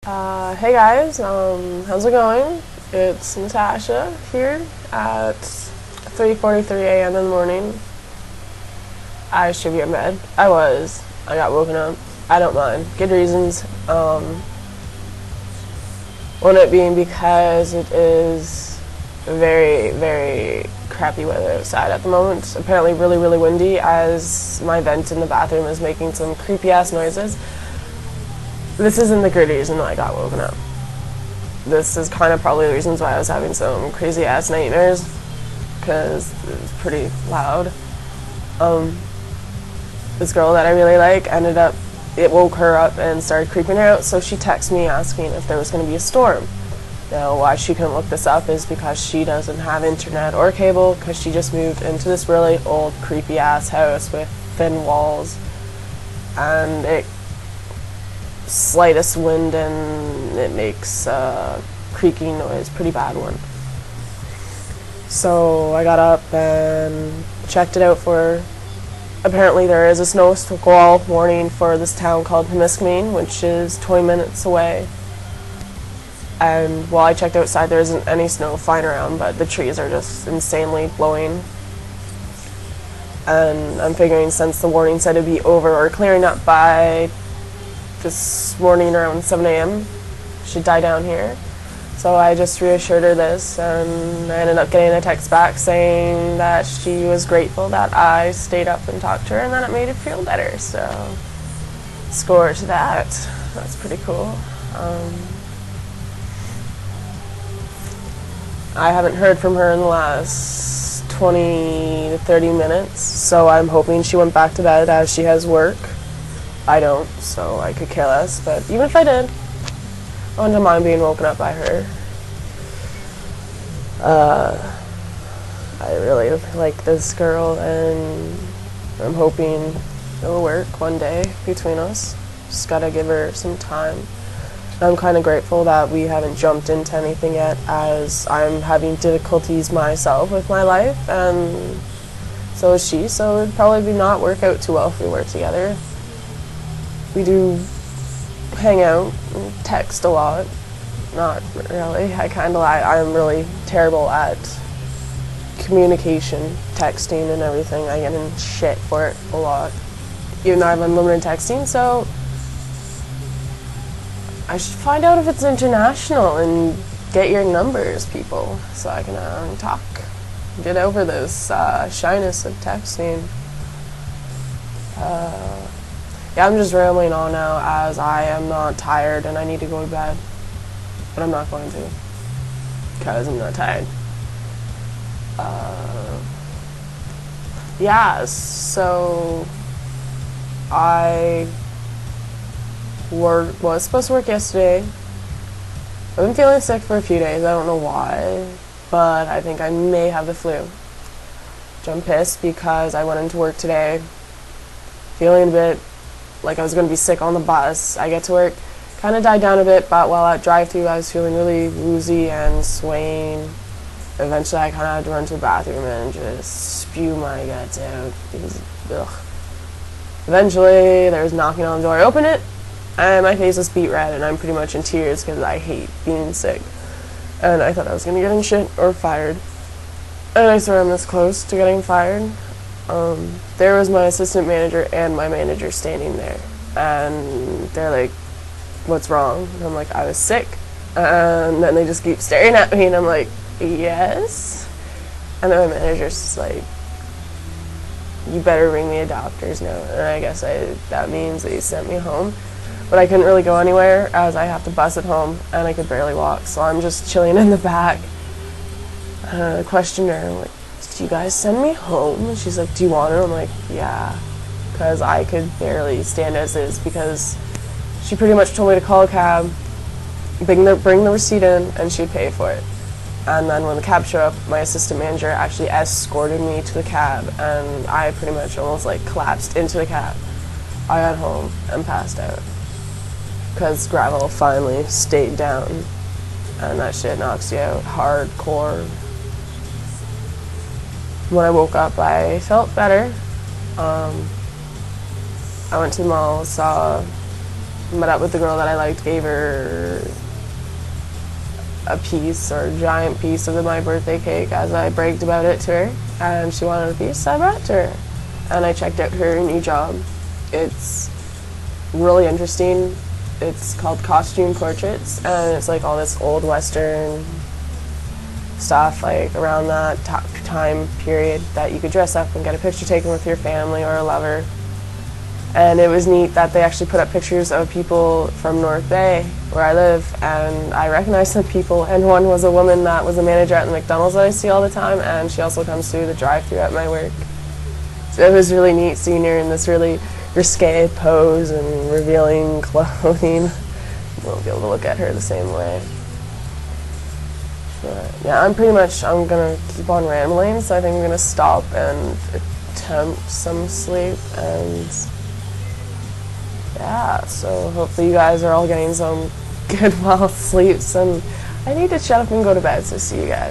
Hey guys, how's it going? It's Natasha here at 3:43 a.m. in the morning. I should be in bed. I was. I got woken up. I don't mind. Good reasons. One it being because it is very, very crappy weather outside at the moment. Apparently really, really windy as my vent in the bathroom is making some creepy ass noises. This isn't the good reason why I got woken up. This is kind of probably the reasons why I was having some crazy ass nightmares, because it was pretty loud. This girl that I really like it woke her up and started creeping her out, so she texted me asking if there was going to be a storm. Now, why she couldn't look this up is because she doesn't have internet or cable, because she just moved into this really old, creepy ass house with thin walls, and it slightest wind and it makes a creaking noise, pretty bad one. So I got up and checked it out for her. Apparently there is a snow squall warning for this town called Temiskaming, which is 20 minutes away. And while I checked outside, there isn't any snow flying around, but the trees are just insanely blowing. And I'm figuring since the warning said it'd be over or clearing up by this morning around 7 a.m. should die down here. So I just reassured her this, and I ended up getting a text back saying that she was grateful that I stayed up and talked to her and that it made her feel better. So score to that. That's pretty cool. I haven't heard from her in the last 20 to 30 minutes, so I'm hoping she went back to bed as she has work. I don't, so I could care less, but even if I did, I wouldn't mind being woken up by her. I really like this girl, and I'm hoping it'll work one day between us. Just gotta give her some time. I'm kind of grateful that we haven't jumped into anything yet, as I'm having difficulties myself with my life, and so is she, so it'd probably not work out too well if we work together. We do hang out and text a lot. Not really. I'm really terrible at communication, texting and everything. I get in shit for it a lot. Even though I have unlimited texting, so I should find out if it's international and get your numbers, people, so I can talk. Get over this shyness of texting. Yeah, I'm just rambling on now as I am not tired and I need to go to bed. But I'm not going to, because I'm not tired. Yeah, so I was supposed to work yesterday. I've been feeling sick for a few days. I don't know why, but I think I may have the flu. Which I'm pissed because I went into work today feeling a bit like I was going to be sick on the bus. I get to work, kind of died down a bit, but while at drive-thru I was feeling really woozy and swaying. Eventually I kind of had to run to the bathroom and just spew my guts out. It was, ugh. Eventually there was knocking on the door. I opened it, and my face was beet red, and I'm pretty much in tears because I hate being sick. And I thought I was going to get in shit or fired. And I swear I'm this close to getting fired. There was my assistant manager and my manager standing there, and they're like, "What's wrong?" And I'm like, "I was sick." And then they just keep staring at me, and I'm like, "Yes." And then my manager's just like, "You better bring me a doctor's note." And I guess that means they sent me home, but I couldn't really go anywhere as I have to bus at home, and I could barely walk, so I'm just chilling in the back. I questioned her, I'm like, "Do you guys send me home?" And she's like, "Do you want it?" I'm like, "Yeah," because I could barely stand as is, because she pretty much told me to call a cab, bring the receipt in, and she'd pay for it. And then when the cab showed up, my assistant manager actually escorted me to the cab, and I pretty much almost like collapsed into the cab. I got home and passed out because gravel finally stayed down, and that shit knocks you out hardcore. When I woke up, I felt better. I went to the mall, saw met up with the girl that I liked, gave her a piece or a giant piece of my birthday cake as I bragged about it to her, and she wanted a piece, so I brought it to her. And I checked out her new job. It's really interesting. It's called Costume Portraits, and it's like all this old Western stuff, like around that time period that you could dress up and get a picture taken with your family or a lover. And it was neat that they actually put up pictures of people from North Bay, where I live, and I recognized some people, and one was a woman that was a manager at the McDonald's that I see all the time, and she also comes through the drive-thru at my work. So it was really neat seeing her in this really risque pose and revealing clothing. You won't be able to look at her the same way. But yeah, I'm gonna keep on rambling, so I think I'm gonna stop and attempt some sleep. And yeah, so hopefully you guys are all getting some good well sleeps, and I need to shut up and go to bed, so see you guys.